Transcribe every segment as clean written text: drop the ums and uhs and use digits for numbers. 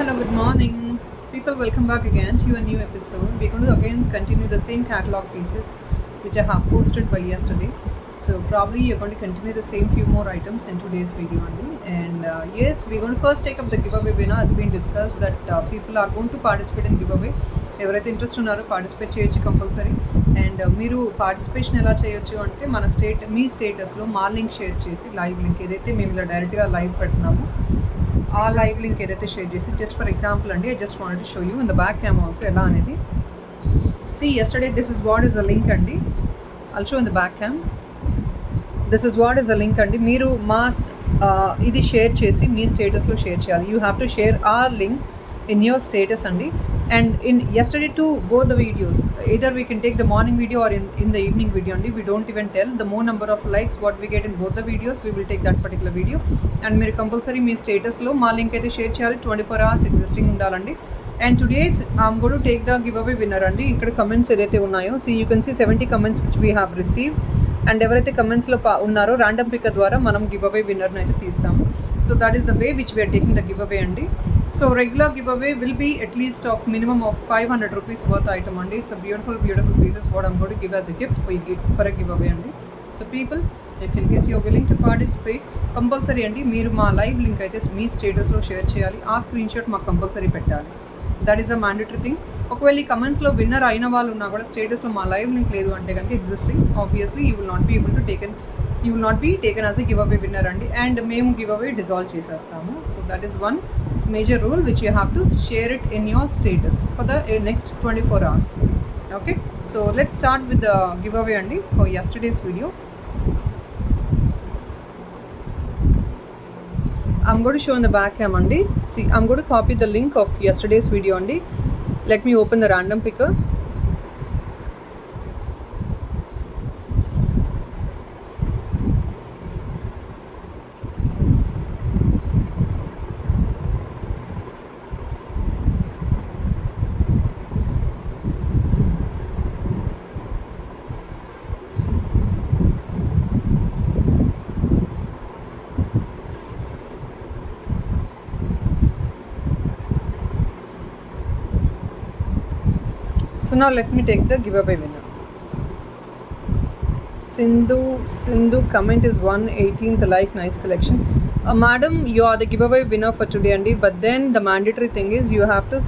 Hello, good morning. People, welcome back again to a new episode. We're going to again continue the same catalog pieces which I have posted by yesterday. So, probably you're going to continue the same few more items in today's video only. And yes, we're going to first take up the giveaway winner. As been discussed that people are going to participate in giveaway. ఎవరైతే interest ఉన్నారో participate చేయొచ్చు compulsory. And మీరు participation ఎలా చేయొచ్చు అంటే మన మీ స్టేటస్లో మా లింక్ షేర్ చేసి లైవ్ లింక్ ఏదైతే మేము ఇలా డైరెక్ట్గా లైవ్ పెడుతున్నామో ఆ లైవ్ లింక్ ఏదైతే షేర్ చేసి జస్ట్ ఫర్ ఎగ్జాంపుల్ అండి I just wanted to show you in the back cam also ఎలా అనేది C yesterday this is what is a link అండి I'll show in the back cam. This is what is a link అండి మీరు మా ఇది share చేసి మీ స్టేటస్లో share చేయాలి. You have to share our link in your status andi, and in yesterday too both the videos either we can take the morning video or in the evening video andi. We don't even tell the more number of likes what we get in both the videos, we will take that particular video. And మీరు compulsory మీ స్టేటస్లో మా link అయితే share చేయాలి. 24 hours existing ఉండాలండి. And today's I'm going to take the give away winner అండి. ఇక్కడ comments ఏదైతే ఉన్నాయో see you can see 70 comments which we have receive. And ఎవరైతే కమెంట్స్లో ఉన్నారో ర్యాండమ్ పిక్ ద్వారా మనం గివ్ అవే విన్నర్ని అయితే తీస్తాము. So that is the way which we're taking the give away అండి. So regular giveaway will be at least of minimum of 500 rupees worth item andi. It's a beautiful pieces what I'm going to give as a gift for a giveaway andi. So people, if in case you're willing to participate, compulsory andi మీరు మా live link అయితే మీ స్టేటస్లో share చేయాలి. ఆ screen shot మాకు compulsory పెట్టాలి. That is a mandatory thing. ఒకవేళ ఈ కమెంట్స్లో విన్నర్ అయిన వాళ్ళు ఉన్నా కూడా స్టేటస్లో మా లైవ్ లింక్ లేదు అంటే కనుక existing obviously you will not be taken as a giveaway winner అండి. అండ్ మేము గివ్ అవే డిజాల్వ్ చేసేస్తాము. So that is one major rule which you have to share it in your status for the next 24 hours. Okay, so let's start with the giveaway andi for yesterday's video. I'm going to show in the back cam andi. See, I'm going to copy the link of yesterday's video andi. Let me open the random picker. So now let me take the giveaway winner. Sindhu comment is 118th like, nice collection. Madam, you are the giveaway winner for today andi, but then the mandatory thing is you have to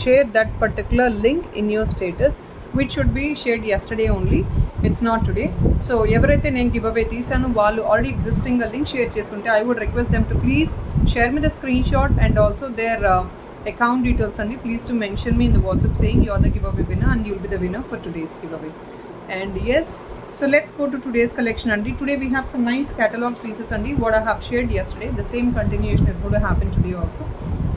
share that particular link in your status which should be shared yesterday only. It's not today. So ఎవరైతే నేను giveaway తీసాను వాళ్ళు already existing a link share చేస్తుంటే I would request them to please share me the screenshot and also their account details andi. Please to mention me in the WhatsApp saying you are the giveaway winner and you'll be the winner for today's giveaway. And yes, so let's go to today's collection andi. Today we have some nice catalog pieces andi. What I have shared yesterday, the same continuation is going to happen today also.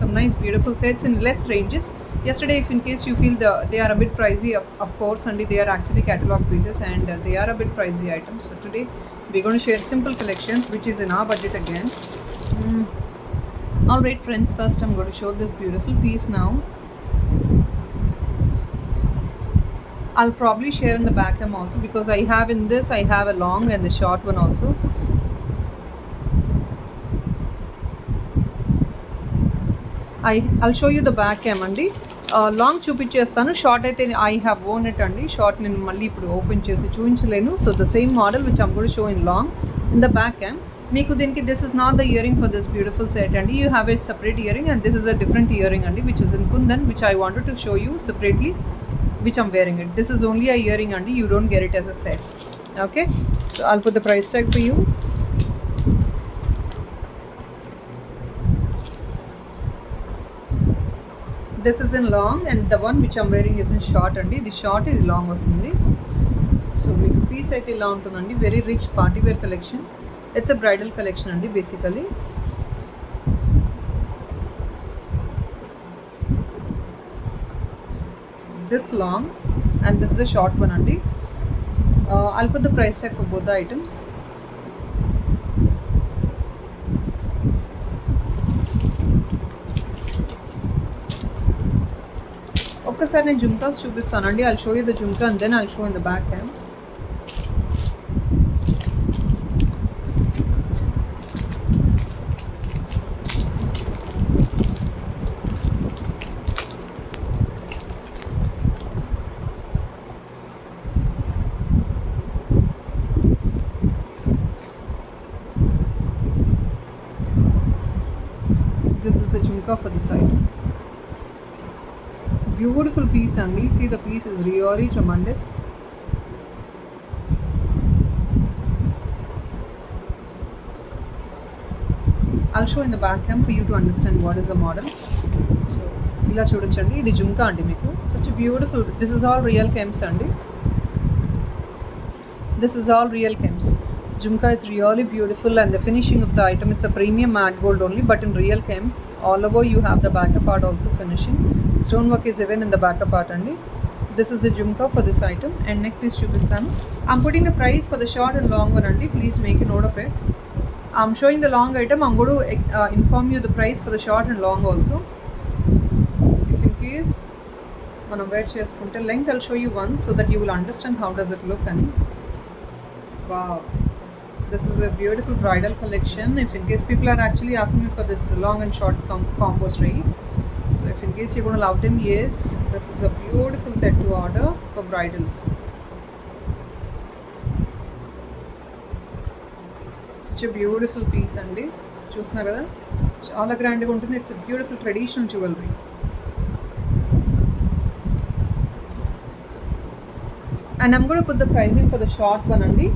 Some nice beautiful sets in less ranges. Yesterday, if in case you feel they are a bit pricey, of course andi, they are actually catalog pieces and they are a bit pricey items. So today we're going to share simple collections which is in our budget again. Alright friends, first I'm going to show this beautiful piece now. I'll probably share in the back cam also because I have a long and the short one also. I'll show you the back cam andi. Long చూపించేస్తాను, short అయితే I have worn it అండి. Short నేను మళ్ళీ ఇప్పుడు open చేసి చూపించలేను. So the same model which I'm going to show in long in the back cam. మీకు దీనికి this is not the earring for this beautiful set అండి. You have a separate earring and this is a different earring అండి which is in kundan which I wanted to show you separately which I'm wearing it. This is only a earring అండి, you don't get it as a set. Okay, so I'll put the price tag for you. This is in long and the one which I'm wearing is in short అండి. ఇది short, ఇది long వస్తుంది. So మీకు piece అయితే ఇలా ఉంటుందండి. Very rich party wear collection. It's a bridal collection andi basically. This long and this is a short one andi. I'll put the price tag for both the items. ఒక్కసారి నేను జుమ్కాస్ చూపిస్తానండి. I'll show you the jhumka and then I'll show in the back cam. jhumka for this item. Beautiful piece only. See, the piece is really tremendous. I'll show in the back cam for you to understand what is the model. So ఇలా చూడొచ్చండి, ఇది జుంకా అండి మీకు. Such a beautiful, this is all real chems అండి. This is all real chems. Jhumka is really beautiful and the finishing of the item, it's a premium matte gold only, but in real chems. All over you have the backup part also finishing. Stonework is even in the backup part only. This is a jhumka for this item. And neck piece chupistanu. I'm putting the price for the short and long one only. Please make a note of it. I'm showing the long item. I'm going to inform you the price for the short and long also. If in case మనం wear చేసుకుంటే length, I'll show you once so that you will understand how does it look. And wow, this is a beautiful bridal collection. If in case people are actually asking me for this long and short combo straight, so if in case you're going to love them, yes, this is a beautiful set to order for bridals. Such a beautiful piece అండి, చూస్తున్నారు కదా, చాలా గ్రాండ్గా ఉంటుంది. It's a beautiful traditional jewelry. And I'm going to put the pricing for the short one అండి.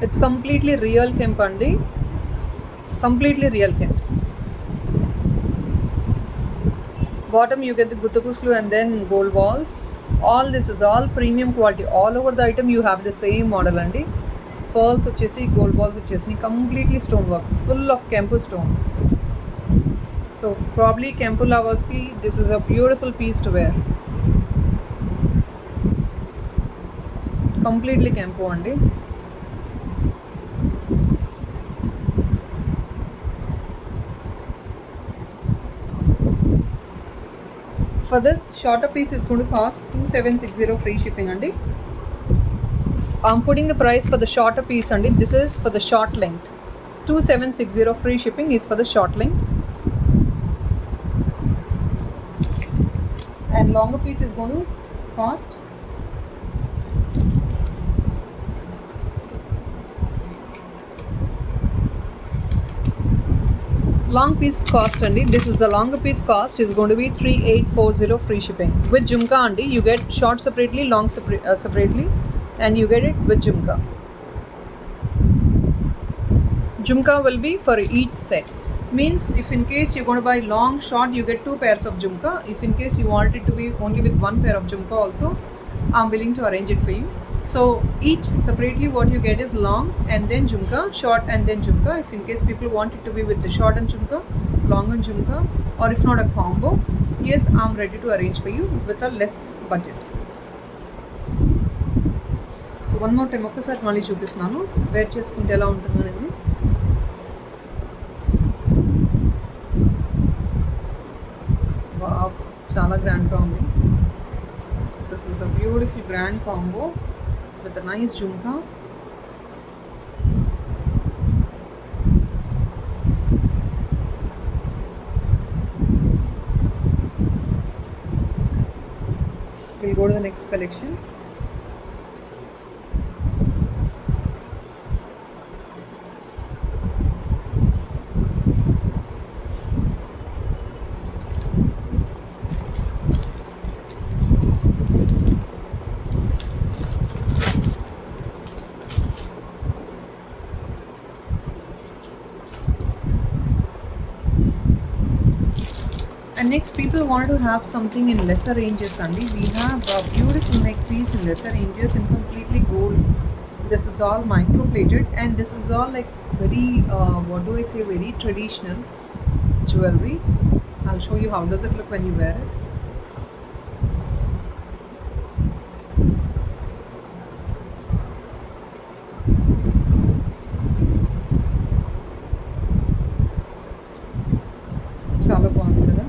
It's completely real kemp andi, completely real chems. Bottom you get the guttapuslu and then gold balls. All this is all premium quality. All over the item you have the same model andi. Pearls vachesi, gold balls vachesi, completely stone work, full of kempu stones. So probably kempu lovers ki this is a beautiful piece to wear. Completely kempu andi. For this shorter piece is going to cost 2760 free shipping andi. I'm putting the price for the shorter piece andi. This is for the short length. 2760 free shipping is for the short length. And longer piece is going to cost long piece cost andi. This is the longer piece cost is going to be 3840 free shipping. With jhumka andi, you get short separately, long separately, and you get it with jhumka. Jhumka will be for each set. Means if in case you're going to buy long short, you get 2 pairs of jhumka. If in case you want it to be only with 1 pair of jhumka also, I'm willing to arrange it for you. So each separately what you get is long and then jhumka, short and then jhumka. If in case people want it to be with the short and jhumka, long and jhumka, or if not a combo, yes, I'm ready to arrange for you with a less budget. So one more time ఒక్కసారి మళ్ళీ చూపిస్తున్నాను wear చేసుకుంటే ఎలా ఉంటుందో అనేది. Wow, చాలా గ్రాండ్గా ఉంది. This is a beautiful grand combo with a nice jhumka. We'll go to the next collection. And next people want to have something in lesser ranges only. We have a beautiful neck piece in lesser ranges in completely gold. This is all micro plated and this is all like very what do I say, very traditional jewelry. I'll show you how does it look when you wear it. చాలా బాగుంది కదా,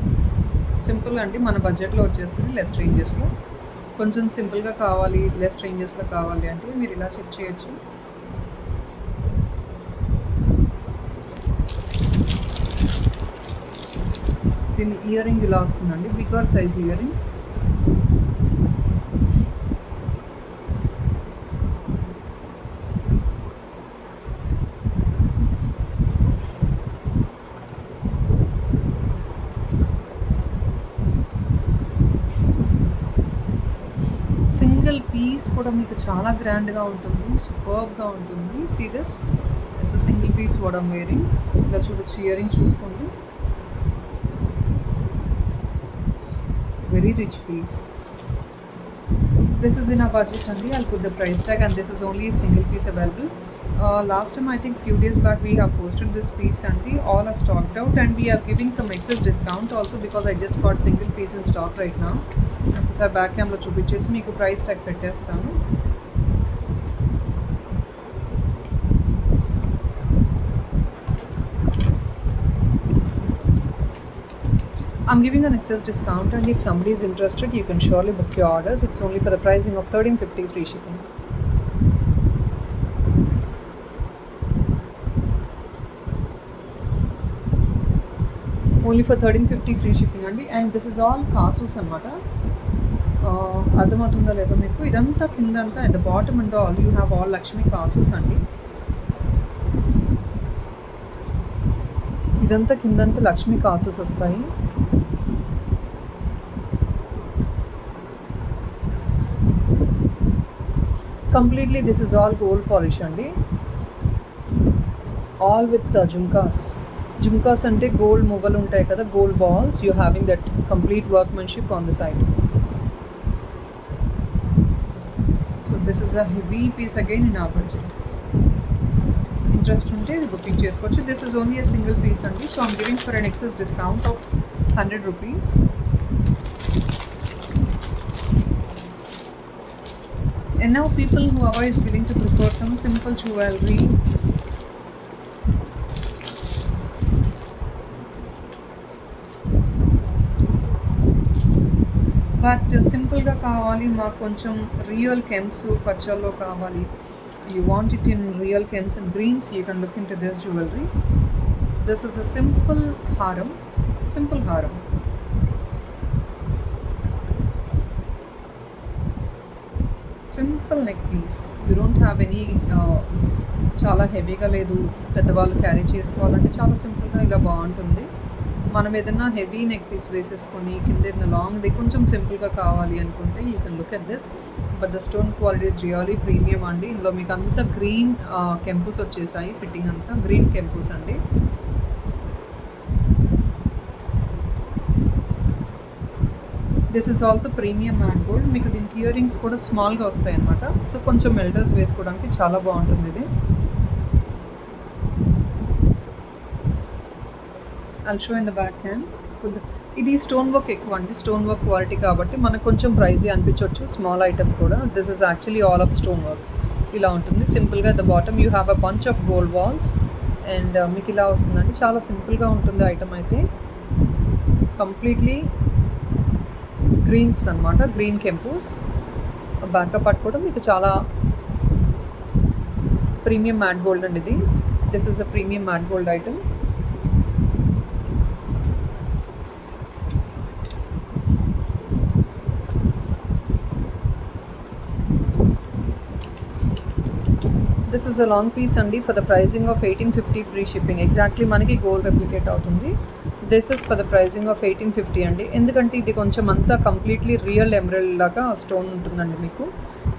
simple అండి, మన బడ్జెట్లో వచ్చేస్తుంది. Less రేంజెస్లో కొంచెం సింపుల్గా కావాలి, లెస్ రేంజెస్లో కావాలి అంటే మీరు ఇలా చెక్ చేయొచ్చు. దీని ఇయర్ రింగ్ ఇలా వస్తుందండి, bigger size earring. Single piece కూడా మీకు చాలా గ్రాండ్గా ఉంటుంది, సూపర్బ్గా ఉంటుంది. See this, it's a single piece what I'm wearing. ఇలా చూడొచ్చు, ఇయర్ రింగ్ చూసుకోండి, very rich piece. This is in our budget only. I'll put the price tag, and this is only a single piece available. Last time, I think few days back, we have posted this piece and all are stocked out, and we are giving some excess discount also because I just got single piece in stock right now. ఒకసారి back క్యామ్లో చూపించేసి మీకు price tag పెట్టేస్తాను. I'm giving an excess discount, and if somebody is interested, you can surely book your orders. It's only for the pricing of $13.50 free shipping. Only for $13.50 free shipping అండి. And this is all కాసూస్ అనమాట. అర్థమవుతుందో లేదో మీకు, ఇదంతా కిందంతా at the bottom and all you have all Lakshmi కాసూస్ అండి. ఇదంతా కిందంతా లక్ష్మీ కాసూస్ వస్తాయి. Completely this is all gold polish అండి, ఆల్ విత్ జుమ్కాస్. జుమ్కాస్ అంటే గోల్డ్ మువ్వలు ఉంటాయి కదా, gold balls, you having that complete workmanship on the side. So this is a heavy piece again in our budget. Interest ఉంటే బుకింగ్ చేసుకోవచ్చు. This is only a single piece అండి. So I'm giving for an excess discount of ₹100. And now people who are always willing to prefer some simple jewelry, but సింపుల్గా కావాలి, మాకు కొంచెం real కెమ్స్ పచ్చల్లో కావాలి, you want it in real chems and greens, you can look into this jewelry. This is a simple haram, simple neck piece. You don't have any చాలా హెవీగా లేదు, పెద్దవాళ్ళు carry చేసుకోవాలంటే చాలా సింపుల్గా ఇలా బాగుంటుంది. మనం ఏదైనా హెవీ నెక్ పీస్ వేసేసుకొని కింద ఏదైనా లాంగ్ది కొంచెం సింపుల్గా కావాలి అనుకుంటే you can look at this. But the stone quality is really premium అండి. ఇందులో మీకు అంతా గ్రీన్ కెంపుస్ వచ్చేసాయి, ఫిట్టింగ్ అంతా గ్రీన్ కెంపుస్ అండి. This is also premium matte gold. మీకు దీనికి ఇయర్ రింగ్స్ కూడా స్మాల్గా వస్తాయి అన్నమాట. సో కొంచెం ఎల్డర్స్ వేసుకోవడానికి చాలా బాగుంటుంది ఇది. I'll show in the back hand. ఇది స్టోన్ వర్క్ ఎక్కువ అండి, స్టోన్ వర్క్ క్వాలిటీ కాబట్టి మనకు కొంచెం ప్రైజీ అనిపించవచ్చు, స్మాల్ ఐటమ్ కూడా. This is actually all of stone work. ఇలా ఉంటుంది సింపుల్గా. The bottom you have a bunch of gold balls and మీకు ఇలా వస్తుందండి. చాలా సింపుల్గా ఉంటుంది ఐటమ్ అయితే. కంప్లీట్లీ గ్రీన్స్ అనమాట, గ్రీన్ కెంపూస్. బ్యాకప్ పార్ట్ కూడా మీకు చాలా ప్రీమియం మ్యాట్ గోల్డ్ అండి ఇది. This is a premium matte gold item. This is a long piece అండి for the pricing of $18.50 free shipping. Exactly మనకి గోల్డ్ రెప్లికేట్ అవుతుంది. This is for the pricing of $18.50 అండి. ఎందుకంటే ఇది కొంచెం అంతా కంప్లీట్లీ రియల్ ఎమరల్డ్ లాగా స్టోన్ ఉంటుందండి మీకు.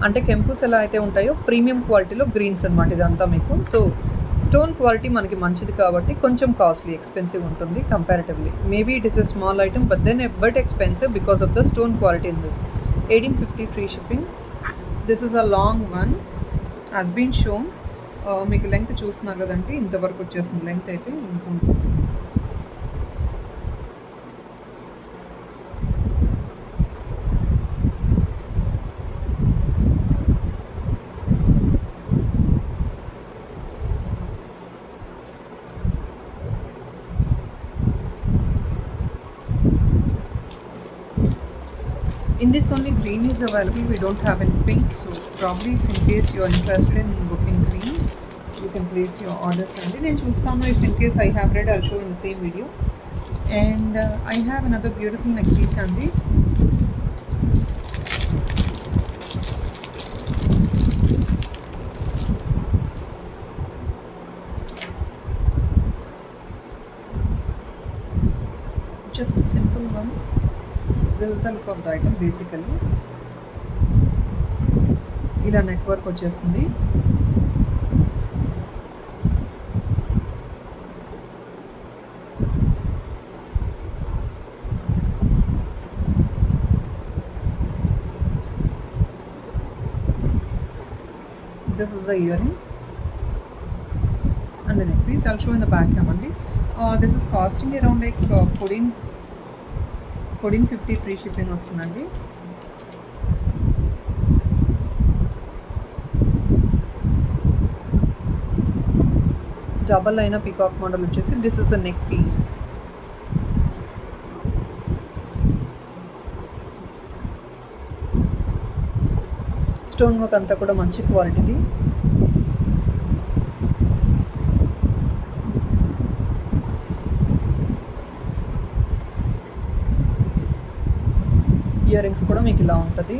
అంటే కెంపుస్ ఎలా అయితే ఉంటాయో ప్రీమియం క్వాలిటీలో గ్రీన్స్ అనమాట ఇదంతా మీకు. సో స్టోన్ క్వాలిటీ మనకి మంచిది కాబట్టి కొంచెం కాస్ట్లీ, ఎక్స్పెన్సివ్ ఉంటుంది comparatively. Maybe it is a small item but then but expensive because of the stone quality in this. $18.50 free shipping. This is a long one has been shown. మీకు length చూస్తున్నారు కదండి, ఇంతవరకు వచ్చేస్తుంది length అయితే. ఇంత ఉంటుంది. In this only green is available, we don't have in pink, so probably if in case you are interested in booking green, you can place your orders. And then choostanu, if in case I have red, I'll show in the same video. And I have another beautiful neck piece andi. Just a simple one. So this is the look of the item basically. ఇలా neck work వచ్చేస్తుంది. This is the earring and the neck piece. I'll show in the back cam only. This is costing around like 1450 free shipping వస్తుందండి. Double అయిన peacock model వచ్చేసి this is the neck piece. Stone work అంతా కూడా మంచి క్వాలిటీది. Ear rings కూడా మీకు ఇలా ఉంటుంది.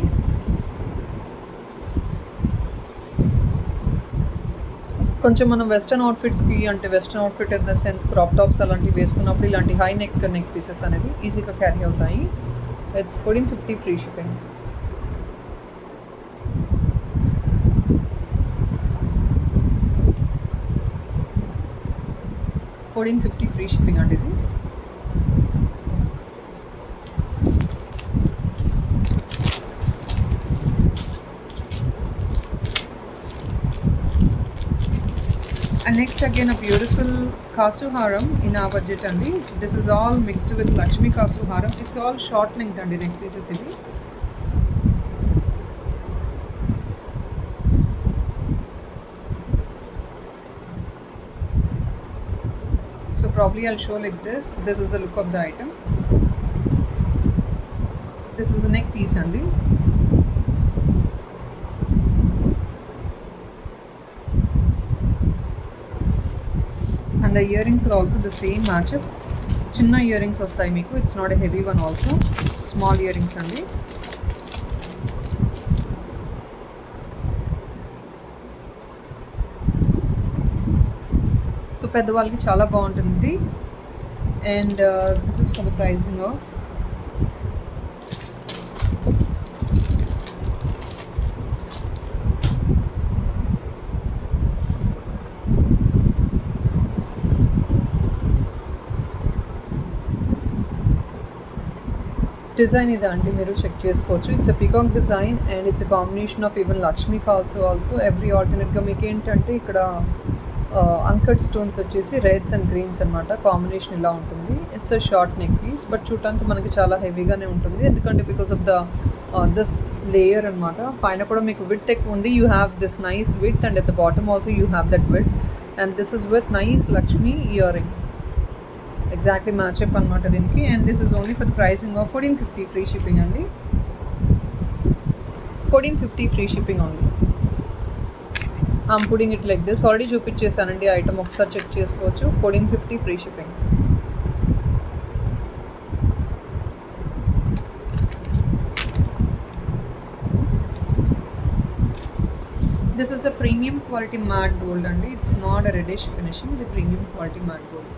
కొంచెం మనం వెస్టర్న్ అవుట్ఫిట్స్కి అంటే western outfit in the sense crop tops అలాంటివి వేసుకున్నప్పుడు ఇలాంటి హై నెక్ పీసెస్ అనేది ఈజీగా క్యారీ అవుతాయి. It's 1450 free shipping. $1450 free shipping అండి ఇది. And next again a beautiful Kasu haram in our budget andi. This is all mixed with Lakshmi Kasu haram. It's all short length andi neck pieces ivi. So probably I'll show like this. This is the look of the item. This is a neck piece andi. And the earrings are also the same matchup. Chinna earrings vastayi meeku. It's not a heavy one also. Small earrings andi. So పెద్దవాళ్ళకి చాలా బాగుంటుంది. And this is for the pricing of design ఇదా అండి, మీరు check చేసుకోవచ్చు. It's a peacock design and it's a combination of even Lakshmi కాల్సో also every ఆల్టర్నేట్గా మీకు ఏంటంటే ఇక్కడ అన్కట్ స్టోన్స్ వచ్చేసి రెడ్స్ అండ్ గ్రీన్స్ అనమాట. కాంబినేషన్ ఇలా ఉంటుంది. It's a short neck piece but చూడటానికి మనకి చాలా హెవీగానే ఉంటుంది ఎందుకంటే because of the this layer అనమాట. పైన కూడా మీకు విడ్త్ ఎక్కువ ఉంది. You have this nice width and at the bottom also you have that width and this is with nice Lakshmi earring. Exactly match up అనమాట దీనికి. And this is only for the pricing of 1450 free shipping అండి. 1450 free shipping only. I'm putting it like this. Already చూపించేసానండి item, ఒకసారి check చేసుకోవచ్చు. 1450 free shipping. This is a premium quality matte gold అండి. It's not a reddish finishing, the premium quality matte gold.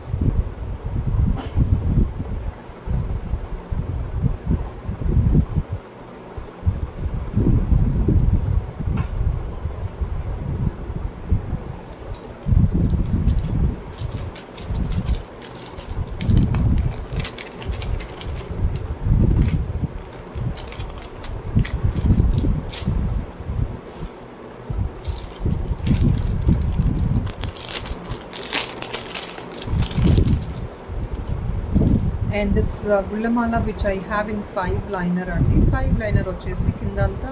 And this గుళ్ళమాల which I have in 5 liner అండి. 5 liner వచ్చేసి కిందంతా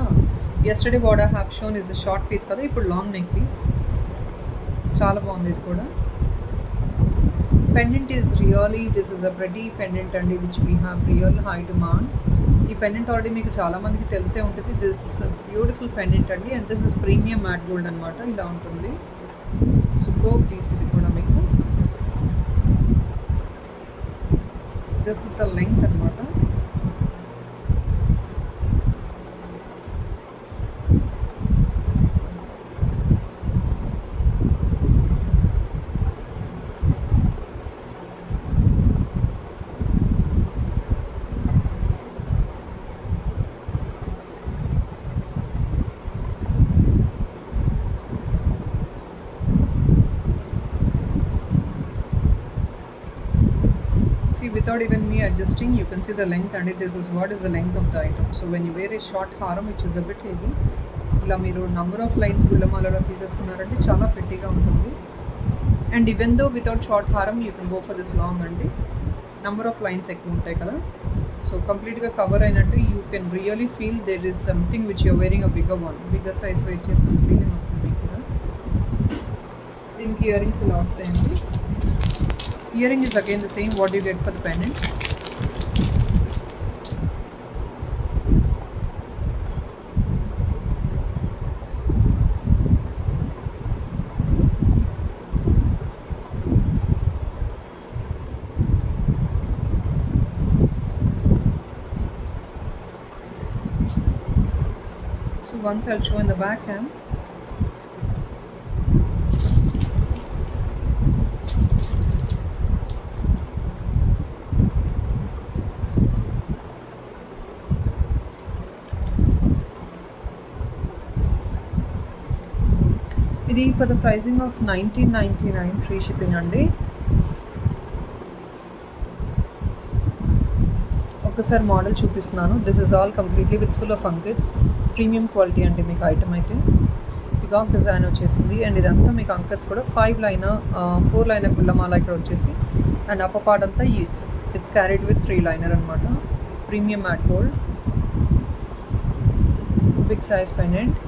yesterday what I have shown is a short piece కదా, ఇప్పుడు long neck piece. చాలా బాగుంది ఇది కూడా. Pendant is really this is a pretty pendant అండి which we have real high demand. ఈ పెండెంట్ ఆల్రెడీ మీకు చాలామందికి తెలిసే ఉంటుంది. This is a beautiful pendant అండి and this is premium matte gold అనమాట. ఇలా ఉంటుంది. సూపర్ పీస్ ఇది కూడా మీకు. This is the length అనమాట. without even me adjusting, you can see the length, and this is what is the length of the item. So when you wear a short haram which is a bit heavy, ఇలా మీరు number of lines గుళ్ళమాలలో తీసేసుకున్నారంటే చాలా పెట్టిగా ఉంటుంది. And even though without short హారం you can go for this long అండి. Number of lines ఎక్కువ ఉంటాయి కదా, సో కంప్లీట్గా కవర్ అయినట్టు you can really feel there is something which you're wearing a bigger one, bigger size weight చేసుకున్న feeling వస్తుంది మీకు కూడా. దీనికి ఇయర్ రింగ్స్ ఇలా వస్తాయండి. Earring is again the same what you get for the pendant. So once I'll show in the back cam. ఇది for the pricing of 1999 free shipping అండి. ఒకసారి మోడల్ చూపిస్తున్నాను. This is all completely with full of uncuts, premium quality అండి మీకు item అయితే. Peacock design వచ్చేసింది and ఇదంతా మీకు అంకిట్స్ కూడా 4 లైనర్ గుళ్ళమాల ఇక్కడ వచ్చేసి, అండ్ అప్పర్ పార్ట్ అంతా ఇట్స్ క్యారీడ్ విత్ 3 లైనర్ అనమాట. Premium matte gold, big size pendant,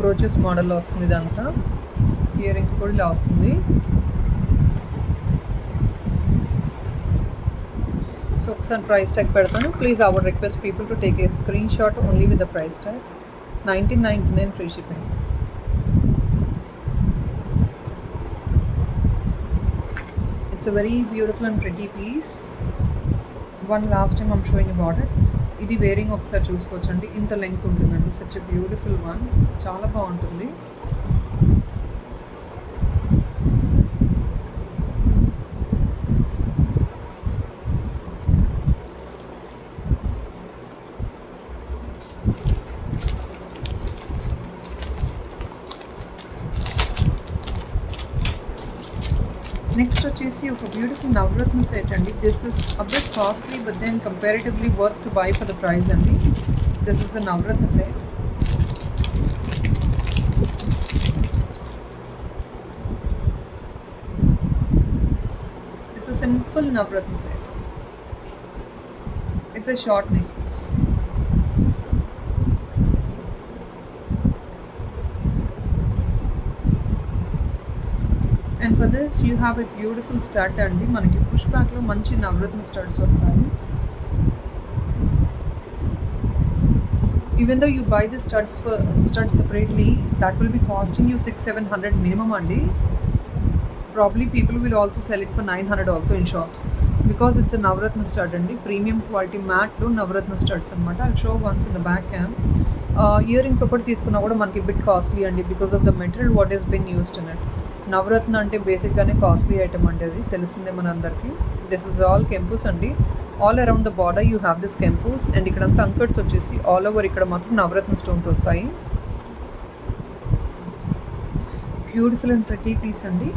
brooches మోడల్లో వస్తుంది ఇదంతా. ఇయర్ రింగ్స్ కూడా ఇలా వస్తుంది. సో ఒకసారి ప్రైస్ ట్యాగ్ పెడతాను. Please I would request people to take a screenshot only with the price tag. 1999 free shipping. It's a very beautiful and pretty piece. One last time I'm showing about it. ఇది wearing ఒకసారి చూసుకోవచ్చండి. ఇంత length ఉంటుందండి. Such a beautiful one, చాలా బాగుంటుంది. Next వచ్చేసి ఒక beautiful navratna set అండి. This is a bit costly but then comparatively worth to buy for the price అండి. This is a navratna set. It's a simple navratna set. It's a short neck piece. And for this you have a beautiful stud అండి. మనకి push బ్యాక్లో మంచి navratna studs వస్తాయి. Even though you buy the stud separately, that will be costing you 600-700 minimum అండి. Probably people will also sell it for 900 also in shops, because it's a Navaratna stud అండి. Premium quality మ్యాట్లో Navaratna studs అనమాట. I show once in the back cam. Earrings ఒకటి తీసుకున్నా కూడా మనకి bit costly అండి, because of the material what is been used in it. Navaratna అంటే బేసిక్గానే కాస్ట్లీ ఐటమ్ అంటే అది తెలిసిందే మన అందరికీ. దిస్ ఇస్ ఆల్ కెంపుస్ అండి. All around the border you have this కెంపుస్, అండ్ ఇక్కడంతా అంకట్స్ వచ్చేసి ఆల్ ఓవర్ ఇక్కడ మాత్రం నవరత్న స్టోన్స్ వస్తాయి. బ్యూటిఫుల్ అండ్ ప్రిటీ పీస్ అండి.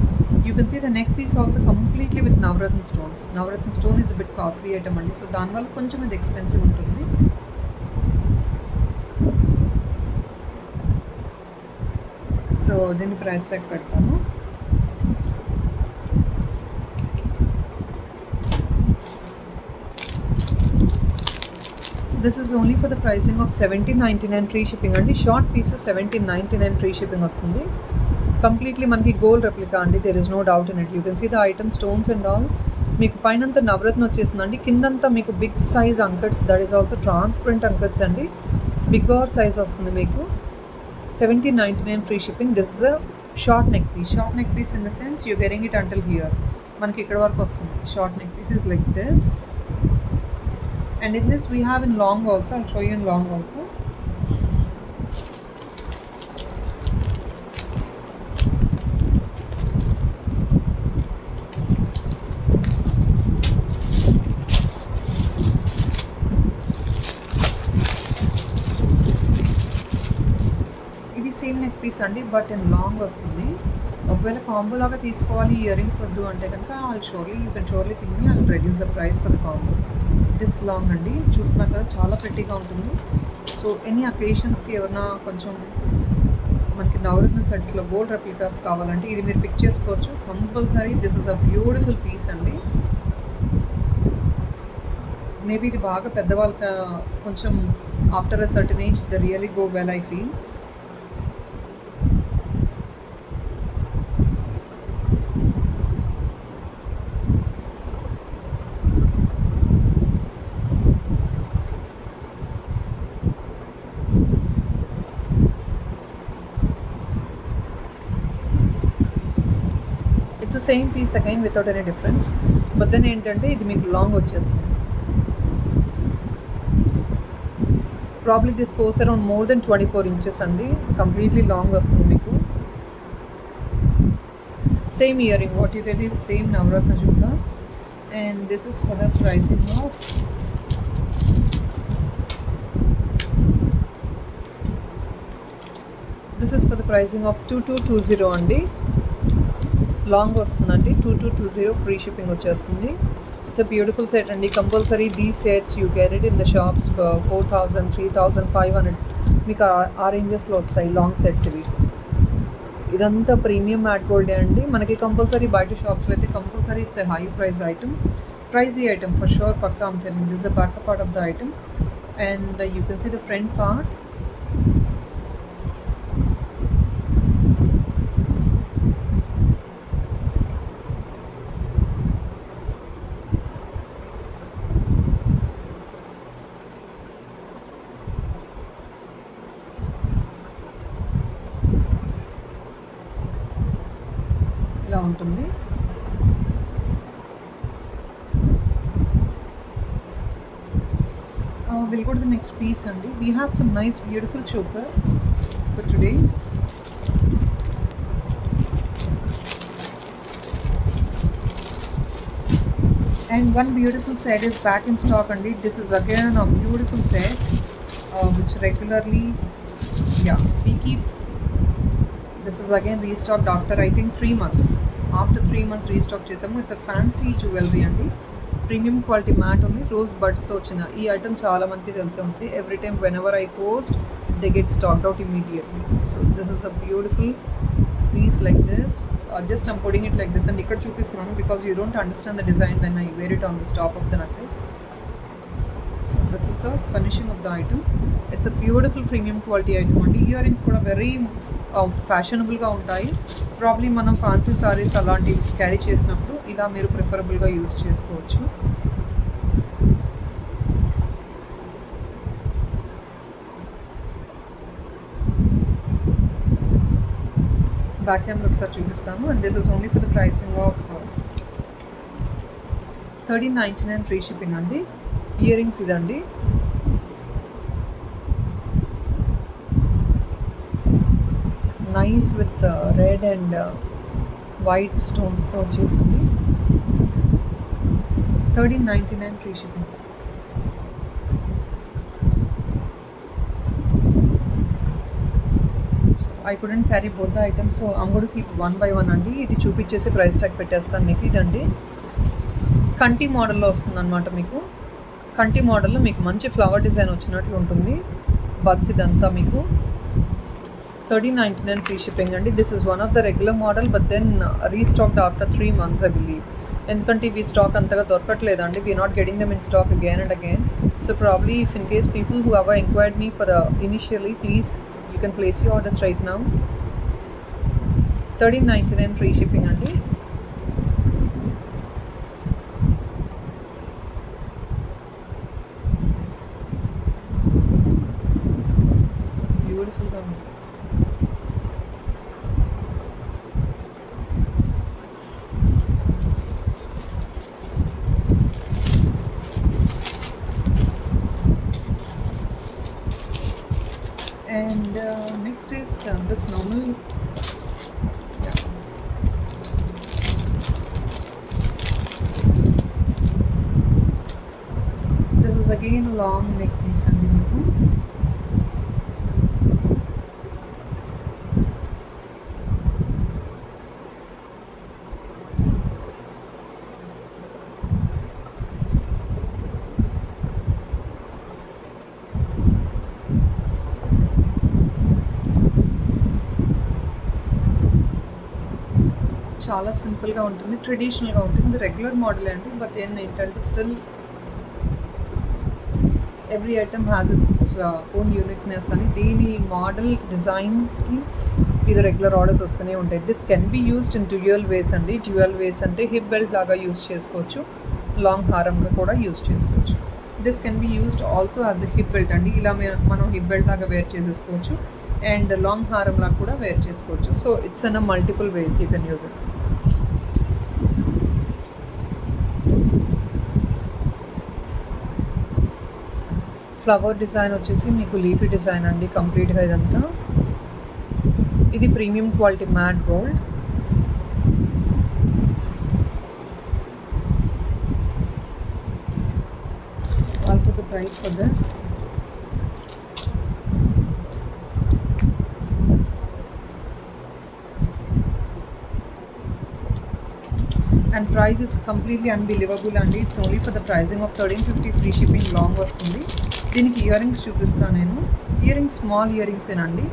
You can see the neck piece also completely with Navaratna stones. Navaratna stone is a bit costly item అండి, so దానివల్ల కొంచెం ఇది ఎక్స్పెన్సివ్ ఉంటుంది. సో దీన్ని ప్రైస్ ట్యాగ్ పెడతాను. This is only for the pricing of 1799 free shipping అండి. Short pieces 1799 free shipping వస్తుంది. Completely మనకి గోల్డ్ రెప్లికా అండి. There is no doubt in it. You can see the item stones and all. మీకు పైనంతా నవరత్న వచ్చేసిందండి. కిందంతా మీకు big size uncuts, that is also transparent uncuts అండి. బిగ్గర్ సైజ్ వస్తుంది మీకు. 1799 free shipping. This is a short neck piece. Short neck piece in the sense you getting it until here. మనకి ఇక్కడ వరకు వస్తుంది. Short neck piece is like this. And in this we have in long also. I'll show you in long also. ఇది same neck piece అండి, but in long వస్తుంది. ఒకవేళ combo లాగా తీసుకోవాలి ఇయర్ రింగ్స్ వద్దు అంటే కనుక you can surely think me I reduce the price for the combo. This long అండి, చూస్తున్నారు కదా చాలా ప్రెట్టీగా ఉంటుంది. సో ఎనీ అకేషన్స్కి ఎవరైనా కొంచెం మనకి నవరత్న సెట్స్లో గోల్డ్ రెప్లికాస్ కావాలంటే ఇది మీరు పిక్ చేసుకోవచ్చు compulsory. This is a beautiful piece అండి. మేబీ ఇది బాగా పెద్దవాళ్ళకి కొంచెం after a certain age the really go well I feel. It's the same piece again without any difference. But then ఏంటంటే ఇది మీకు లాంగ్ వచ్చేస్తుంది. Probably this course around more than 24 inches అండి. కంప్లీట్లీ లాంగ్ వస్తుంది మీకు. Same earring what you get is same navratna jhumkas. And this is for the pricing of this is for the pricing of 2220 అండి. Long వస్తుందండి. 2220 free shipping వచ్చేస్తుంది. It's a beautiful set అండి. Compulsory దీ sets you get it in the shops 4000, 3500 మీకు ఆ రేంజెస్లో వస్తాయి long sets ఇవి. ఇదంతా ప్రీమియం మ్యాట్ గోల్డే అండి. మనకి కంపల్సరీ బయట షాప్స్లో అయితే compulsory it's a high pricey item for sure. పక్కా I'm telling you, this is the back part of the item and you can see the front part. ఇలా ఉంటుంది. We'll go to the next piece అండి. We have some nice beautiful choker for today. And one beautiful set is back in stock అండి. This is again a beautiful set which regularly we keep. This is again restocked after I think 3 months. After 3 months restock చేసాము. It's a fancy jewelry అండి. Premium quality matte ఉంది, rose బడ్స్తో వచ్చిన ఈ item చాలా మందికి తెలిసి ఉంటుంది. Every time whenever I post they get stocked out immediately. So this is a beautiful piece like this. Just I'm putting it like this and ఇక్కడ చూపిస్తున్నాను because you don't understand the design when I wear it on the top of the necklace. So this is the finishing of the item. It's a beautiful premium quality item అండి. Ear rings కూడా very ఫ్యాషనబుల్గా ఉంటాయి. Probably మనం fancy saris అలాంటివి carry చేసినప్పుడు ఇలా మీరు ప్రిఫరబుల్గా use చేసుకోవచ్చు. Back క్యామ్లో ఒకసారి చూపిస్తాను. And this is only for the pricing of 1399 free shipping అండి. ఇయర్ రింగ్స్ ఇదండి. Nice with red and white స్టోన్స్తో వచ్చేసింది. 1399 free shipping. So I couldn't carry both the items, so I'm going to keep one by one అండి. ఇది చూపించేసి price tag పెట్టేస్తాను మీకు. ఇదండి కంటి మోడల్లో వస్తుంది అనమాట. మీకు కంటి మోడల్లో మీకు మంచి ఫ్లవర్ డిజైన్ వచ్చినట్లు ఉంటుంది. బడ్స్ ఇదంతా మీకు 1399 ఫ్రీ షిప్పింగ్ అండి. This is one of the regular model but then restocked after 3 months I believe. ఎందుకంటే ఇవి స్టాక్ అంతగా దొరకట్లేదండి. We're not getting them in stock again and again. So probably if in case people who have enquired me for the initially please you can place you orders right now. 1399 free shipping అండి. బ్యూటిఫుల్గా ఉంది. And next is this normal this is again a long neck piece and మీకు చాలా సింపుల్గా ఉంటుంది, ట్రెడిషనల్గా ఉంటుంది, regular model అండి. బట్ ఏంటంటే still every item has its own uniqueness అని. దీని మోడల్ డిజైన్కి ఇది రెగ్యులర్ ఆర్డర్స్ వస్తూనే ఉంటాయి. This can be used in dual ways అండి. డ్యూయల్ వేస్ అంటే హిప్ బెల్ట్ లాగా యూస్ చేసుకోవచ్చు, లాంగ్ హారంగా కూడా యూస్ చేసుకోవచ్చు. This can be used also as a hip belt అండి. ఇలా మనం హిప్ బెల్ట్ లాగా వేర్ చేసేసుకోవచ్చు అండ్ లాంగ్ హారం లాగా కూడా వేర్ చేసుకోవచ్చు. So it's an multiple ways you can use it. Flower design వచ్చేసి మీకు లీఫీ డిజైన్ అండి కంప్లీట్గా ఇదంతా. ఇది premium quality matte gold. So I'll put the price for this. And price is completely unbelievable అండి. It's only for the pricing of 1350 free shipping long వస్తుంది. దీనికి earrings చూపిస్తాను నేను. ఇయర్ రింగ్స్ స్మాల్ ఇయర్ రింగ్సేనండి.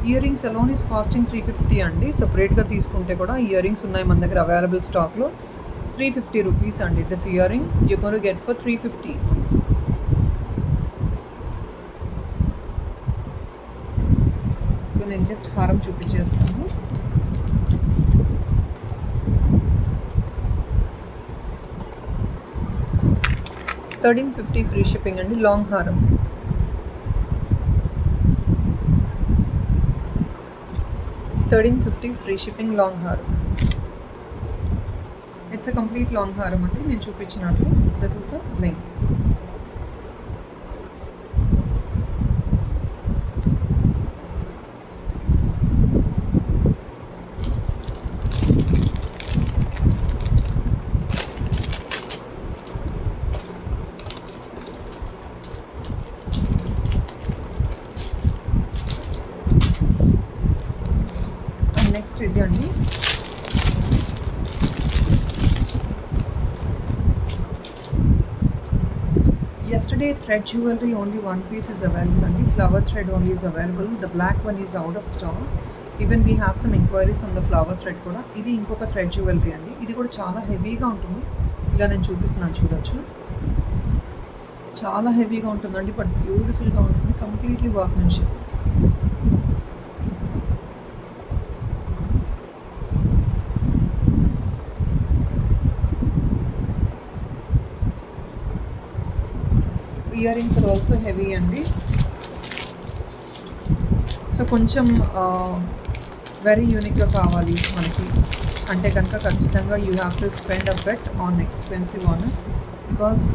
Earrings alone is costing 350 అండి. సపరేట్గా తీసుకుంటే కూడా ఇయర్ రింగ్స్ ఉన్నాయి మన దగ్గర అవైలబుల్ స్టాక్లో. 350 రూపీస్ అండి. This earring you gonna get for 350. So నేను జస్ట్ హారం చూపించేస్తాను. $1350 ఫ్రీ షిప్పింగ్ అండి. లాంగ్ హారం. $1350 ఫ్రీ షిప్పింగ్ లాంగ్ హారం. ఇట్స్ అ కంప్లీట్ లాంగ్ హారం అండి నేను చూపించినట్లు. This is the length. Next ఇది అండి. Yesterday thread jewelry only one piece is available అండి. Flower thread only is available. The black one is out of stock. Even we have some inquiries on the flower thread కూడా. ఇది ఇంకొక thread jewelry అండి. ఇది కూడా చాలా హెవీగా ఉంటుంది. ఇలా నేను చూపిస్తున్నాను చూడొచ్చు. చాలా హెవీగా ఉంటుందండి బట్ బ్యూటిఫుల్గా ఉంటుంది. Completely workmanship. Earrings are also heavy అండి. సో కొంచెం వెరీ యూనిక్గా కావాలి మనకి అంటే కనుక ఖచ్చితంగా you have to spend a bit on expensive on because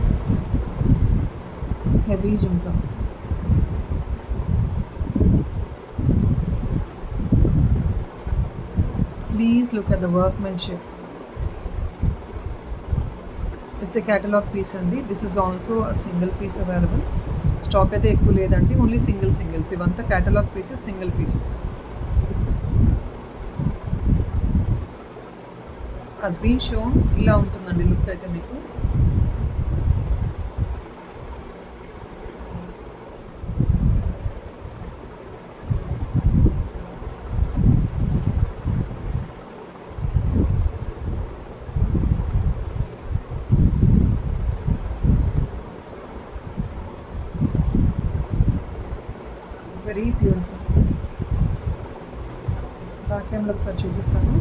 heavy jhumka. Please look at the workmanship. It's a catalogue piece అండి. This is also a single piece available. Stock అయితే ఎక్కువ లేదండి, ఓన్లీ సింగిల్స్. ఇవంతా catalogue pieces, single pieces. As been shown ఇలా ఉంటుందండి look అయితే మీకు. Very beautiful. Back camera ఒకసారి చూపిస్తాను.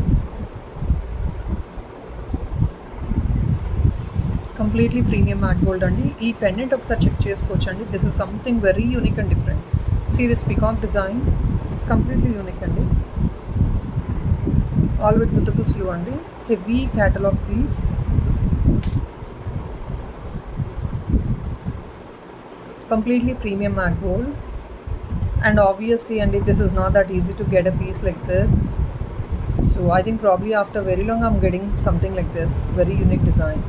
కంప్లీట్లీ ప్రీమియం మ్యాట్ గోల్డ్ అండి. ఈ పెండెంట్ ఒకసారి చెక్ చేసుకోవచ్చు అండి. This is something very unique and different. See this peacock design. It's completely unique అండి. ఆల్ విత్ ముతుకుస్లు అండి. Heavy catalogue piece. Completely premium matte gold. And obviously Andy, this is not that easy to get a piece like this. So I think probably after very long I'm getting something like this. Very unique design.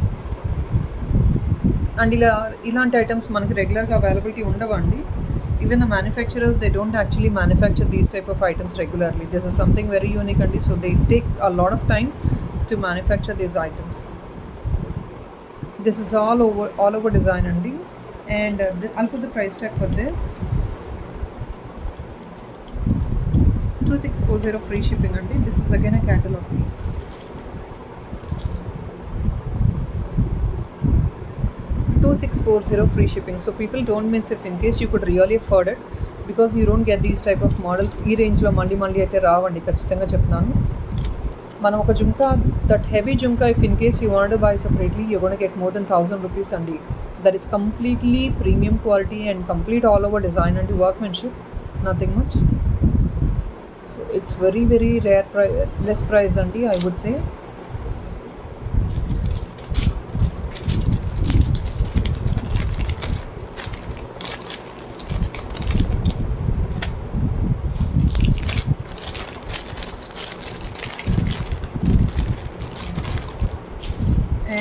And ilanti items manaki regularly availability undavandi. Even the manufacturers, they don't actually manufacture these type of items regularly. This is something very unique Andy, so they take a lot of time to manufacture these items. This is all over design Andy. And I'll put the price tag for this. 2640 free shipping Andy. This is again a catalog piece. 2640 free shipping. So people don't miss if in case you could really afford it, because you don't get these type of models ఈ రేంజ్లో మళ్ళీ అయితే రావండి, ఖచ్చితంగా చెప్తున్నాను. మనం ఒక jhumka, that heavy jhumka, if in case you want to buy separately, you gonna get more than 1000 rupees అండి. That is completely premium quality and complete all over design అండి, workmanship, nothing much. So it's very very less price అండి, I would say.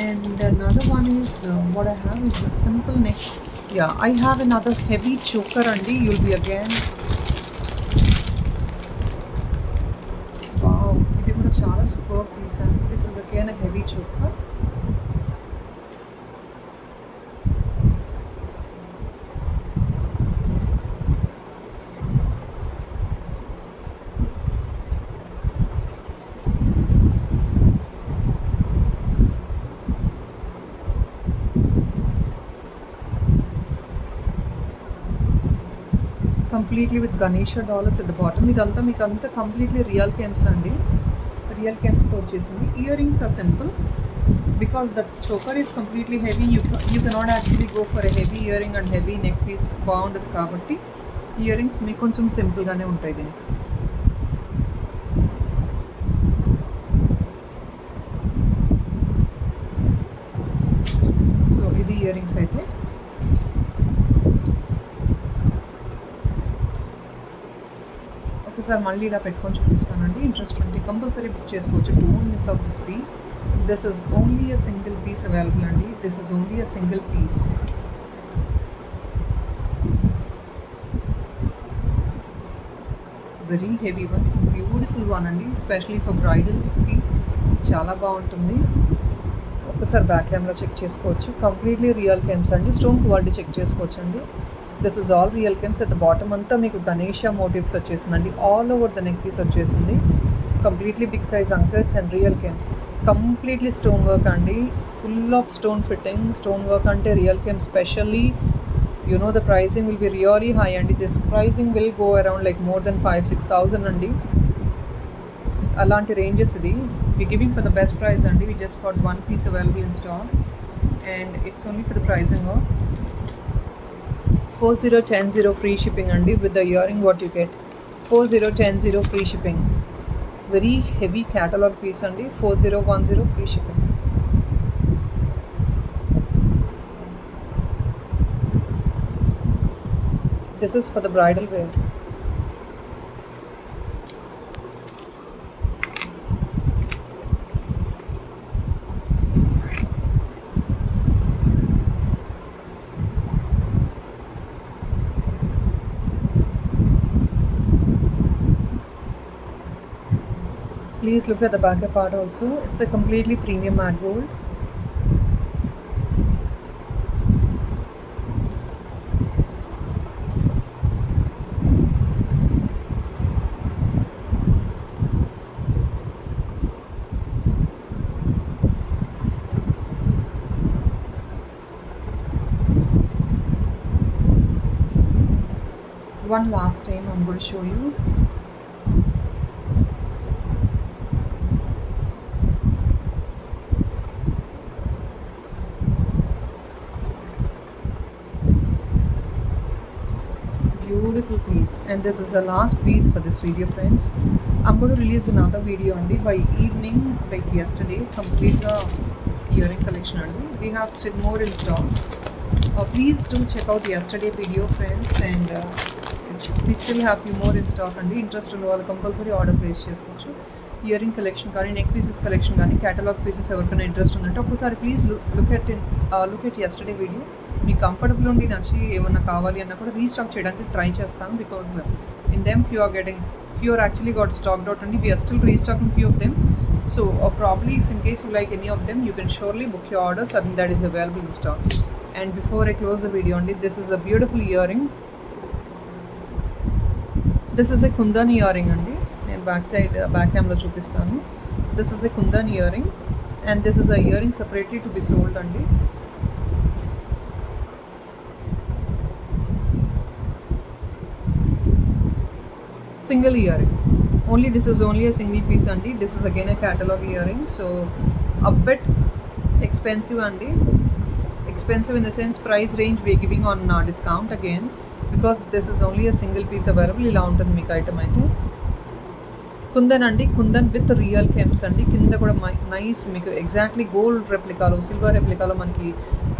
And another one is what I have is a simple neck. Yeah, I have another heavy choker andi. You'll be again, wow, ఇది కూడా చాలా super piece అండి. This is again a heavy choker. Completely with Ganesha dollars at the bottom. ఇదంతా మీకు అంతా completely real gems అండి, real కెమ్స్తో వచ్చేసింది. Earrings are simple because the choker is completely heavy. You cannot actually go for a heavy earring and heavy neck piece, బాగుండదు. కాబట్టి ear rings మీకు కొంచెం సింపుల్గానే ఉంటాయి దీనికి. సో ఇది ఇయర్ రింగ్స్ అయితే. ఒకసారి మళ్ళీ ఇలా పెట్టుకొని చూపిస్తానండి. ఇంట్రెస్ట్ ఉంటే కంపల్సరీ బుక్ చేసుకోవచ్చు. Don't miss out this piece. This is only a single piece available అండి. This is only a single piece. Very heavy one, beautiful one అండి, ఎస్పెషలీ ఫర్ బ్రైడల్స్కి చాలా బాగుంటుంది. ఒకసారి బ్యాక్ కెమెరా చెక్ చేసుకోవచ్చు. Completely real gems అండి, stone quality check చేసుకోవచ్చు అండి. This is all real gems. At the bottom అంతా మీకు గణేష మోటివ్స్ వచ్చేసిందండి. All over the neck piece వచ్చేసింది. Completely big size uncuts and real gems. Completely stone work అండి, full of stone fitting. Stone work అంటే real gem specially, you know the pricing will be really high అండి. This pricing will go around like more than 5,000-6,000 అండి, అలాంటి ranges ఇది. We giving for the best price అండి. We just got one piece available in stock and it's only for the pricing of 4010 free shipping andi. With the earring what you get, 4010 free shipping. Very heavy catalog piece andi. 4010 free shipping. This is for the bridal wear. Please look at the back part also. It's a completely premium matte gold. One last time I'm going to show you. Beautiful piece, and this is the last piece for this video, friends. I'm going to release another video only by evening, like yesterday, complete earring collection only. We have still more in stock. Please do check out yesterday video, friends, and we still have few more in stock and interest ఉన్న వాళ్ళు compulsory order place చేసుకోవచ్చు. Earring collection కానీ, neck pieces collection కానీ, catalogue pieces ఎవరికైనా interest ఉందంటే ఒకసారి please look at yesterday video. మీకు comfortable ఉండి నచ్చి ఏమన్నా కావాలి అన్నా కూడా రీస్టాక్ చేయడానికి ట్రై చేస్తాను. Because in them few are actually got stocked out అండి. We're still restocking few of them. So probably if in case you like any of them, you can surely book your orders and that is available in stock. And before I close the video only, this is a beautiful earring. This is a kundan earring andi. Nenu back cam lo chupistanu. This is a kundan earring and this is a earring separately to be sold andi. single earring. Only this is only a single piece andi. This is again a catalog earring, so a bit expensive andi. Expensive in the sense price range we are giving on discount again, because this is only a single piece available. ఇలా ఉంటుంది మీకు item అయితే. కుందన్ అండి, kundan with real gems అండి. కింద కూడా nice మీకు exactly gold రెప్లికాలో, సిల్వర్ రెప్లికాలో మనకి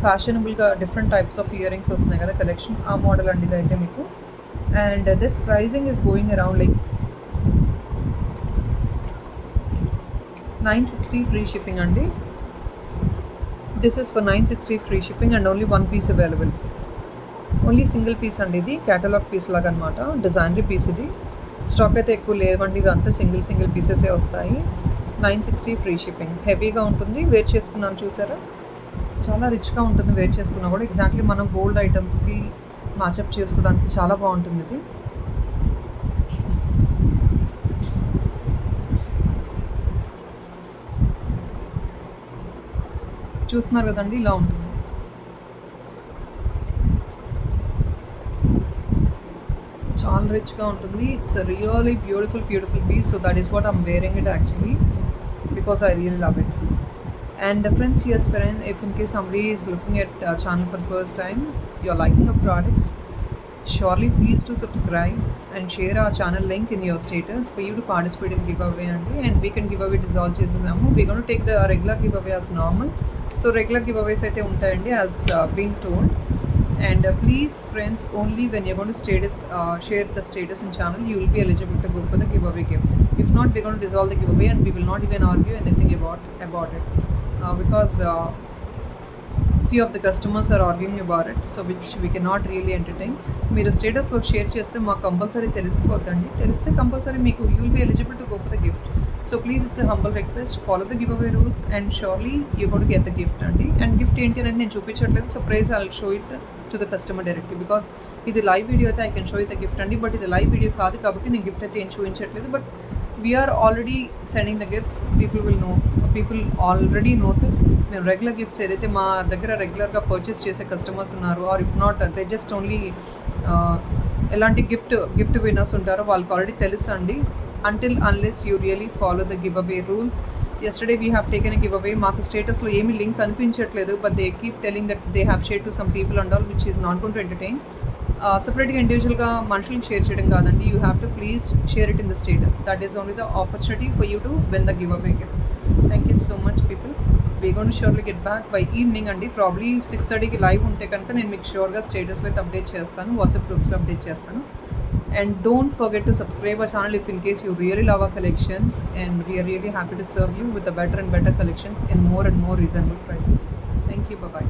ఫ్యాషనబుల్గా different types of earrings వస్తున్నాయి కదా కలెక్షన్, ఆ మోడల్ అండి ఇదైతే మీకు. And this pricing is going around like 960 free shipping అండి. This is for 960 free shipping and only one piece available. Only single piece అండి, ఇది క్యాటలాగ్ పీస్ లాగా అనమాట, డిజైనరీ పీస్ ఇది. స్టాక్ అయితే ఎక్కువ లేవండి, ఇవి అంతా సింగిల్ పీసెసే వస్తాయి. 960 ఫ్రీ షిప్పింగ్. హెవీగా ఉంటుంది, వేర్ చేసుకున్నాను చూసారా, చాలా రిచ్గా ఉంటుంది వేర్ చేసుకున్నా కూడా. ఎగ్జాక్ట్లీ మనం గోల్డ్ ఐటమ్స్కి మ్యాచప్ చేసుకోవడానికి చాలా బాగుంటుంది ఇది. చూస్తున్నారు కదండి, ఇలా ఉంటుంది. చాలా రిచ్గా ఉంటుంది. It's really beautiful piece. So that is what I'm wearing it actually, because I really love it. And friends, yes friend, if in case somebody is looking at channel for the first time, you're liking our products, surely please to subscribe and share our channel link in your status for you to participate in giveaway and we can give away dissolve చేసేసాము. We're going to take the regular giveaway as normal. So regular giveaways అయితే ఉంటాయండి as being told. And please friends, only when you're going to share the status in channel, you will be eligible to go for the giveaway gift. If not, we're going to dissolve the giveaway and we will not even argue anything about it, because few of the customers are arguing about it, so which we cannot really entertain. మీరు స్టేటస్లో share చేస్తే మాకు compulsory తెలిసిపోద్దండి. తెలిస్తే compulsory మీకు you will be eligible to go for the gift. So please it's a humble request, follow the give away rules and surely you got get the gift అండి. And gift ఏంటి అనేది నేను చూపించట్లేదు, so prize I will show it to the customer directly, because ఇది live video అయితే I can show it the gift అండి. But ఇది live video కాదు కాబట్టి నేను గిఫ్ట్ అయితే ఏం చూపించట్లేదు. But we are already sending the gifts, people already knows it. మేము రెగ్యులర్ గిఫ్ట్స్ ఏదైతే మా దగ్గర రెగ్యులర్గా పర్చేస్ చేసే కస్టమర్స్ ఉన్నారు, or if not they just only ఎలాంటి గిఫ్ట్ విన్నర్స్ ఉంటారో వాళ్ళకి ఆల్రెడీ తెలుసు అండి. until unless you really follow the giveaway rules. Yesterday we have taken a giveaway, మాకు స్టేటస్లో ఏమీ లింక్ కనిపించట్లేదు, but they keep telling that they have share to some people and all, which is not going to entertain. సపరేట్గా ఇండివిజువల్గా మనుషులకు share చేయడం కాదండి, you have to please share it in the status. That is only the opportunity for you to win the giveaway gift. Thank you so much people. We gonna to surely get back by evening అండి. Probably 6:30కి live ఉంటే కనుక నేను మీకు షూర్గా స్టేటస్లో అయితే update చేస్తాను, WhatsApp గ్రూప్స్లో అప్డేట్ చేస్తాను. And don't forget to subscribe our channel if in case you really love our collections, and we are really happy to serve you with the better and better collections in more and more reasonable prices. Thank you. Bye bye.